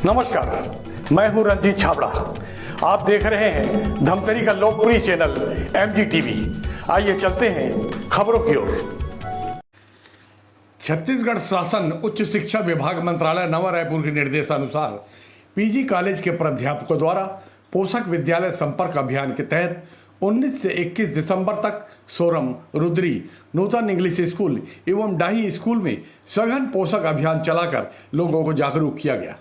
नमस्कार, मैं हूं रंजीत छाबड़ा। आप देख रहे हैं धमतरी का लोकप्रिय चैनल MGTV। आइए चलते हैं खबरों की ओर। छत्तीसगढ़ शासन उच्च शिक्षा विभाग मंत्रालय नवा रायपुर के निर्देशानुसार PG कॉलेज के प्राध्यापकों द्वारा पोषक विद्यालय संपर्क अभियान के तहत 19 से 21 दिसंबर तक सोरम, रुद्री, नूतन इंग्लिश स्कूल एवं डाही स्कूल में सघन पोषक अभियान चलाकर लोगों को जागरूक किया गया।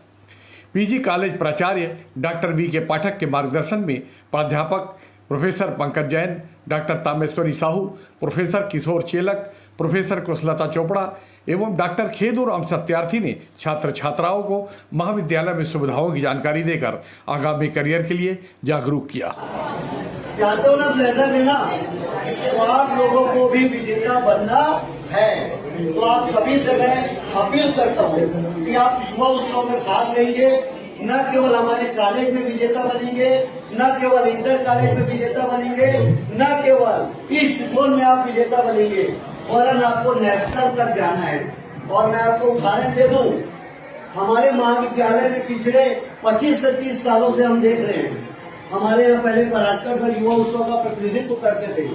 PG कॉलेज प्राचार्य डॉक्टर V.K. पाठक के मार्गदर्शन में प्राध्यापक professor Pankaj Jain, doctor Tameshwari Sahu, professor Kishore Chelak, professor Kushalta Chopra एवं डॉक्टर खेदूर राम सत्यार्थी ने छात्र छात्राओं को महाविद्यालय में सुविधाओं की जानकारी देकर आगामी करियर के लिए जागरूक किया। चाहते हो ना ब्लेजर लेना, तो आप लोगों को भी विजेता बनना है। तो आप सभी से मैं अपील करता हूँ कि आप युवा उत्सव में भाग लेंगे। न केवल हमारे कॉलेज में विजेता बनेंगे, न केवल इंटर कॉलेज में विजेता बनेंगे, न केवल ईस्ट जोन में आप विजेता बनेंगे, वरन आपको नेशनल तक जाना है। और मैं आपको उदाहरण दे दूं, हमारे महाविद्यालय में पिछले 25 से 30 सालों से हम देख रहे हैं, हमारे यहाँ पहले पराटकर सर युवा उत्सव का प्रतिनिधित्व करते थे।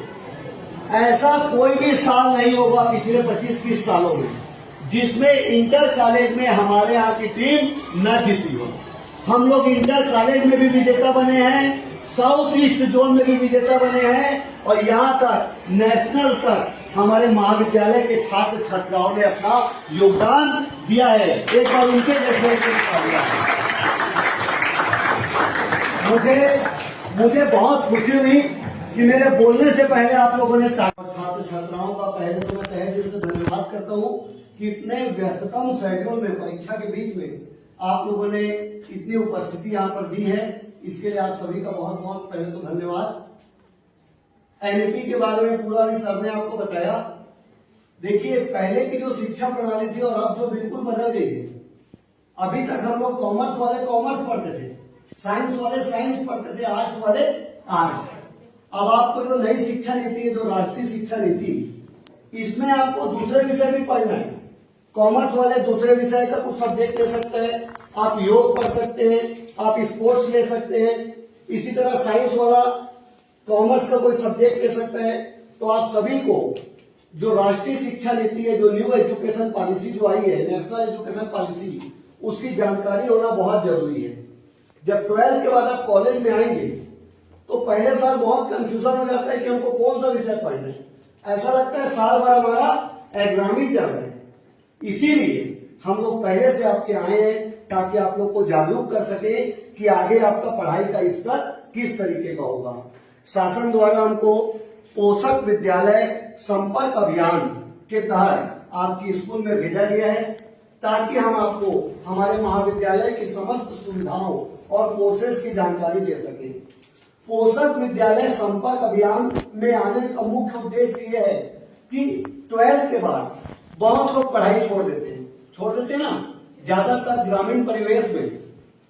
ऐसा कोई भी साल नहीं होगा पिछले 25-30 सालों में जिसमें इंटर कॉलेज में हमारे यहाँ की टीम न जीती हो। हम लोग इंटर कॉलेज में भी विजेता बने हैं, साउथ ईस्ट जोन में भी विजेता बने हैं, और यहाँ तक नेशनल तक हमारे महाविद्यालय के छात्र छात्राओं ने अपना योगदान दिया है। एक बार उनके जैसे मुझे बहुत खुशी हुई कि मेरे बोलने से पहले आप लोगों ने छात्र छात्राओं का पहले तो मैं तहे दिल से धन्यवाद करता हूँ कि इतने व्यस्ततम शेड्यूल में परीक्षा के बीच में आप लोगों ने इतनी उपस्थिति यहाँ पर दी है। इसके लिए आप सभी का बहुत बहुत पहले तो धन्यवाद। NEP के बारे में पूरा भी सर ने आपको बताया। देखिए, पहले की जो शिक्षा प्रणाली थी और अब जो बिल्कुल बदल गई है। अभी तक हम लोग कॉमर्स वाले कॉमर्स पढ़ते थे, साइंस वाले साइंस पढ़ते थे, आर्ट्स वाले आर्ट्स। अब आपको जो नई शिक्षा नीति है, जो राष्ट्रीय शिक्षा नीति, इसमें आपको दूसरे विषय भी पढ़ना है। कॉमर्स वाले दूसरे विषय का कुछ सब्जेक्ट ले सकते हैं, आप योग पढ़ सकते हैं, आप स्पोर्ट्स ले सकते हैं। इसी तरह साइंस वाला कॉमर्स का कोई सब्जेक्ट ले सकता है। तो आप सभी को जो राष्ट्रीय शिक्षा नीति है, जो न्यू एजुकेशन पॉलिसी जो आई है, नेशनल एजुकेशन पॉलिसी, उसकी जानकारी होना बहुत जरूरी है। जब 12th के बाद आप कॉलेज में आएंगे तो पहले साल बहुत कंफ्यूजन हो जाता है कि हमको कौन सा विषय पढ़ना है। ऐसा लगता है साल भर हमारा एग्जाम ही चल रहा है। इसीलिए हम लोग पहले से आपके आए हैं ताकि आप लोग को जागरूक कर सके कि आगे आपका पढ़ाई का स्तर किस तरीके का होगा। शासन द्वारा हमको पोषक विद्यालय संपर्क अभियान के तहत आपकी स्कूल में भेजा गया है ताकि हम आपको हमारे महाविद्यालय की समस्त सुविधाओं और कोर्सेज की जानकारी दे सके। पोषक विद्यालय संपर्क अभियान में आने का मुख्य उद्देश्य यह है कि 12th के बाद बहुत लोग पढ़ाई छोड़ देते हैं ना। ज्यादातर ग्रामीण परिवेश में,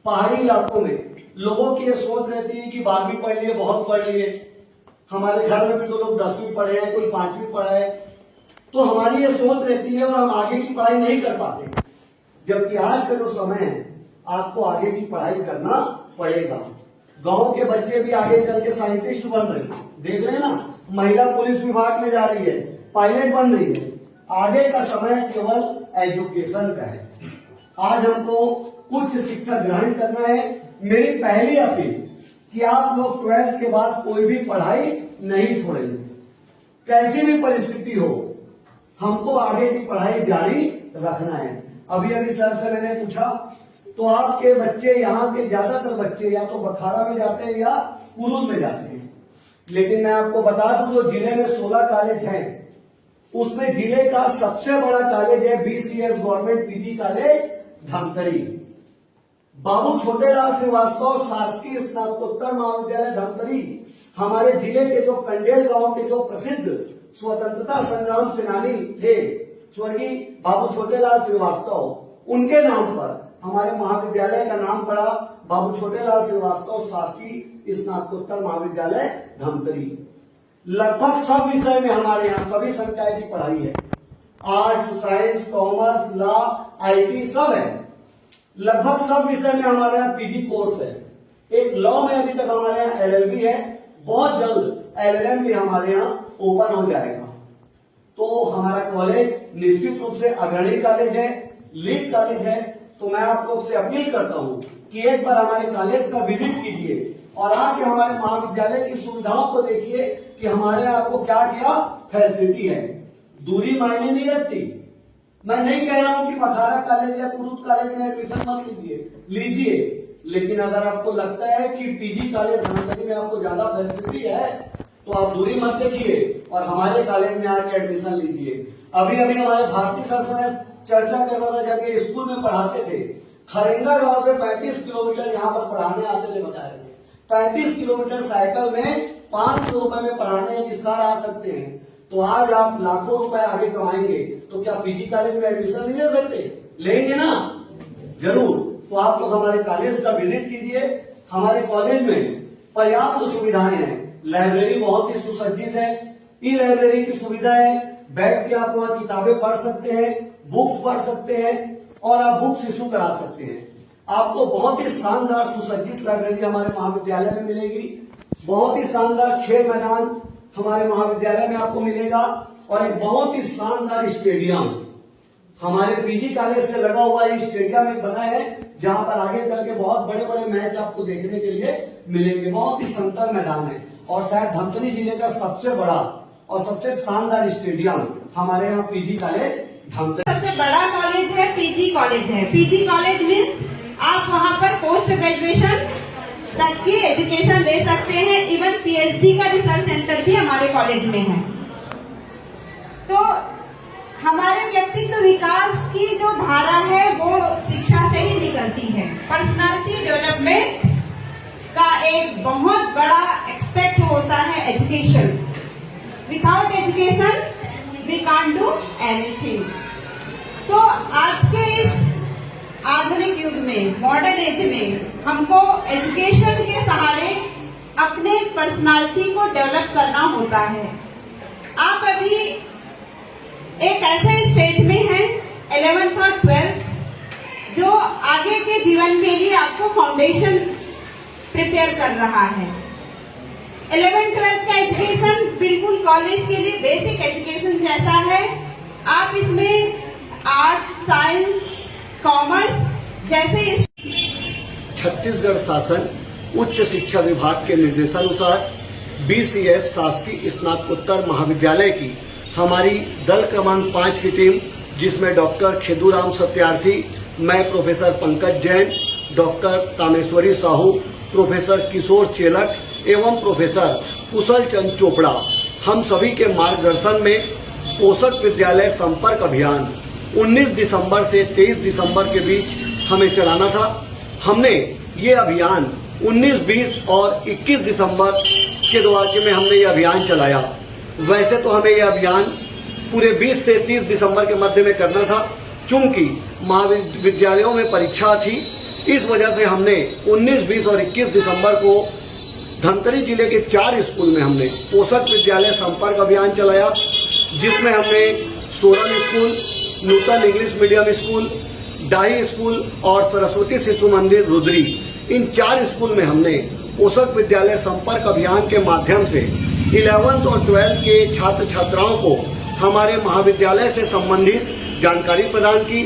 पहाड़ी इलाकों में लोगों की ये सोच रहती है कि 12वीं पढ़ लिए, बहुत पढ़ लिए। हमारे घर में भी तो लोग 10वीं पढ़े हैं, कोई 5वीं पढ़ा है। तो हमारी ये सोच रहती है और हम आगे की पढ़ाई नहीं कर पाते। जबकि आज का जो समय है, आपको आगे की पढ़ाई करना पड़ेगा। गांव के बच्चे भी आगे चल के साइंटिस्ट बन रहे हैं, देख रहे हैं ना। महिला पुलिस विभाग में जा रही है, पायलट बन रही है। आगे का समय केवल एजुकेशन का है। आज हमको उच्च शिक्षा ग्रहण करना है। मेरी पहली अपील कि आप लोग 12th के बाद कोई भी पढ़ाई नहीं छोड़ेंगे। कैसी भी परिस्थिति हो, हमको आगे की पढ़ाई जारी रखना है। अभी सर से मैंने पूछा तो आपके बच्चे, यहाँ के ज्यादातर बच्चे या तो बखारा में जाते हैं या कुरुल में जाते हैं। लेकिन मैं आपको बता दूं, जो जिले में 16 कॉलेज हैं, उसमें जिले का सबसे बड़ा कॉलेज है BCS government PG college Dhamtari. Babu Chhotelal Srivastava शासकीय स्नातकोत्तर महाविद्यालय धमतरी हमारे जिले के जो कंडेल गांव के जो प्रसिद्ध स्वतंत्रता संग्राम सेनानी थे, स्वर्गीय बाबू छोटेलाल श्रीवास्तव, उनके नाम पर हमारे महाविद्यालय का नाम पड़ा बाबू छोटेलाल श्रीवास्तव शासकीय स्नातकोत्तर महाविद्यालय धमतरी। लगभग सब विषय में हमारे यहाँ सभी संकाय की पढ़ाई है। Arts, science, commerce, law, IT सब है। लगभग सब विषय में हमारे यहाँ पीजी कोर्स है। एक लॉ में अभी तक हमारे यहाँ एलएलबी है, बहुत जल्द एलएलएम भी हमारे यहाँ ओपन हो जाएगा। तो हमारा कॉलेज निश्चित रूप से अग्रणी कॉलेज है, लीड कॉलेज है। तो मैं आप लोग से अपील करता हूँ कि एक बार हमारे कॉलेज का विजिट कीजिए और आके हमारे महाविद्यालय की सुविधाओं को देखिए कि हमारे यहाँ आपको क्या क्या फैसिलिटी है। दूरी मायने नहीं रखती। मैं नहीं कह रहा हूँ कि मखारा कॉलेज या कुरुद कॉलेज में एडमिशन मत लीजिए, लेकिन अगर आपको लगता है कि पीजी कॉलेज धनकरी में आपको ज्यादा फैसिलिटी है तो आप दूरी मत देखिए और हमारे कॉलेज में आके एडमिशन लीजिए। अभी अभी हमारे भारतीय सर से मैं चर्चा कर रहा था, जाके स्कूल में पढ़ाते थे। खरेंगा गांव से 35 किलोमीटर यहाँ पर पढ़ाने आते थे, बता रहे थे 35 किलोमीटर साइकिल में 500 रुपए में पढ़ाने सर आ सकते हैं। तो आज आप लाखों रुपए आगे कमाएंगे तो क्या पीजी कॉलेज में एडमिशन नहीं ले सकते? लेंगे ना, जरूर। तो आप लोग हमारे कॉलेज का विजिट कीजिए। हमारे कॉलेज में पर्याप्त सुविधाएं हैं। लाइब्रेरी बहुत ही सुसज्जित है, ई लाइब्रेरी की सुविधा है, बैठ के आप वहां किताबें पढ़ सकते हैं, बुक्स पढ़ सकते हैं और आप बुक्स इशू करा सकते हैं। आपको बहुत ही शानदार सुसज्जित लाइब्रेरी हमारे महाविद्यालय में मिलेगी। बहुत ही शानदार खेल मैदान हमारे महाविद्यालय में आपको मिलेगा और एक बहुत ही शानदार स्टेडियम हमारे पीजी कॉलेज से लगा हुआ स्टेडियम एक बना है, जहां पर आगे चल के बहुत बड़े बड़े मैच आपको देखने के लिए मिलेंगे। बहुत ही समतल मैदान है और शायद धमतरी जिले का सबसे बड़ा और सबसे शानदार स्टेडियम हमारे यहाँ पीजी कॉलेज धमतरी। सबसे बड़ा कॉलेज है, पीजी कॉलेज है। पीजी कॉलेज मीन्स आप वहाँ पर पोस्ट ग्रेजुएशन तक की एजुकेशन ले सकते हैं। इवन पीएचडी का रिसर्च सेंटर भी हमारे कॉलेज में है। तो हमारे व्यक्तित्व विकास की जो धारा है वो शिक्षा से ही निकलती है। पर्सनालिटी डेवलपमेंट का एक बहुत बड़ा एक्सपेक्ट होता है education. Without education we can't do anything. तो आज के इस आधुनिक युग में, मॉडर्न एज में, हमको एजुकेशन के सहारे अपने पर्सनालिटी को डेवलप करना होता है। आप अभी एक ऐसे स्टेज में हैं 11th और 12th जो आगे के जीवन के लिए आपको फाउंडेशन प्रिपेयर कर रहा है। 11th-12th का एजुकेशन बिल्कुल कॉलेज के लिए बेसिक एजुकेशन जैसा है। आप इसमें आर्ट, साइंस, कॉमर्स जैसे छत्तीसगढ़ शासन उच्च शिक्षा विभाग के निर्देशानुसार बीसीएस शासकीय स्नातकोत्तर महाविद्यालय की हमारी दल क्रमांक 5 की टीम, जिसमें डॉक्टर खेदूराम सत्यार्थी, मैं professor Pankaj Jain, doctor Kameshwari Sahu, professor Kishore Chelak एवं प्रोफेसर कुशल चंद चोपड़ा, हम सभी के मार्गदर्शन में पोषक विद्यालय संपर्क अभियान 19 दिसंबर से 23 दिसंबर के बीच हमें चलाना था। हमने ये अभियान 19, 20 और 21 दिसंबर के दौरान में हमने ये अभियान चलाया। वैसे तो हमें यह अभियान पूरे 20 से 30 दिसंबर के मध्य में करना था, चूंकि महाविद्यालयों में परीक्षा थी। इस वजह से हमने 19, 20 और 21 दिसंबर को धमतरी जिले के 4 स्कूल में हमने पोषक विद्यालय संपर्क अभियान चलाया, जिसमें हमने सोरन स्कूल, नूतन इंग्लिश मीडियम स्कूल, डाही स्कूल और सरस्वती शिशु मंदिर रुद्री, इन 4 स्कूल में हमने पोषक विद्यालय संपर्क अभियान के माध्यम से 11th और 12th के छात्र छात्राओं को हमारे महाविद्यालय से संबंधित जानकारी प्रदान की,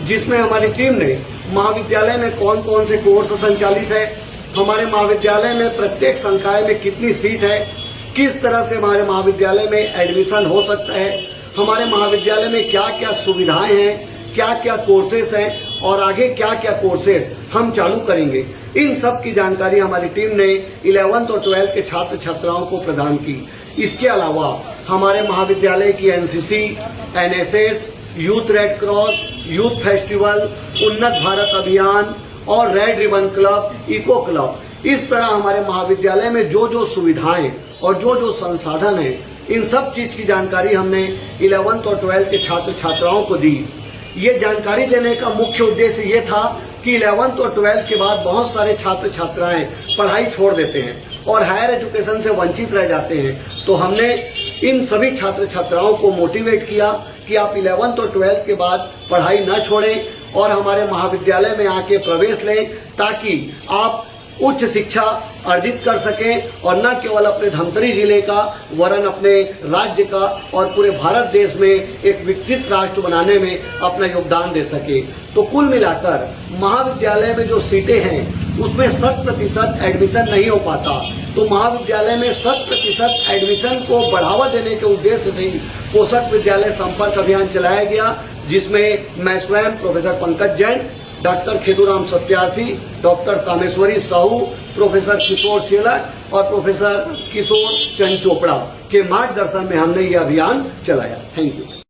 जिसमें हमारी टीम ने महाविद्यालय में कौन कौन से कोर्स संचालित है, हमारे महाविद्यालय में प्रत्येक संकाय में कितनी सीट है, किस तरह से हमारे महाविद्यालय में एडमिशन हो सकता है, हमारे महाविद्यालय में क्या क्या सुविधाएं हैं, क्या क्या कोर्सेस हैं और आगे क्या क्या कोर्सेस हम चालू करेंगे, इन सब की जानकारी हमारी टीम ने 11th और 12th के छात्र छात्राओं को प्रदान की। इसके अलावा हमारे महाविद्यालय की NCC, NSS, youth red cross, youth festival, Unnat Bharat Abhiyan और red ribbon club, eco club, इस तरह हमारे महाविद्यालय में जो जो सुविधाएं और जो जो संसाधन है, इन सब चीज की जानकारी हमने 11th और 12th के छात्र छात्राओं को दी। ये जानकारी देने का मुख्य उद्देश्य ये था कि 11th और 12th के बाद बहुत सारे छात्र छात्राएं पढ़ाई छोड़ देते हैं और हायर एजुकेशन से वंचित रह जाते हैं। तो हमने इन सभी छात्र छात्राओं को मोटिवेट किया कि आप 11th और 12th के बाद पढ़ाई न छोड़ें और हमारे महाविद्यालय में आके प्रवेश लें, ताकि आप उच्च शिक्षा अर्जित कर सकें और न केवल अपने धमतरी जिले का वरन अपने राज्य का और पूरे भारत देश में एक विकसित राष्ट्र बनाने में अपना योगदान दे सके। तो कुल मिलाकर महाविद्यालय में जो सीटें हैं उसमें 100% एडमिशन नहीं हो पाता, तो महाविद्यालय में 100% एडमिशन को बढ़ावा देने के उद्देश्य से ही पोषक विद्यालय संपर्क अभियान चलाया गया, जिसमें मैं स्वयं professor Pankaj Jain, doctor Kheduram Satyarthi, doctor Kameshwari Sahu, professor Kishore Chelak और प्रोफेसर किशोर चंद चोपड़ा के मार्गदर्शन में हमने ये अभियान चलाया। Thank you.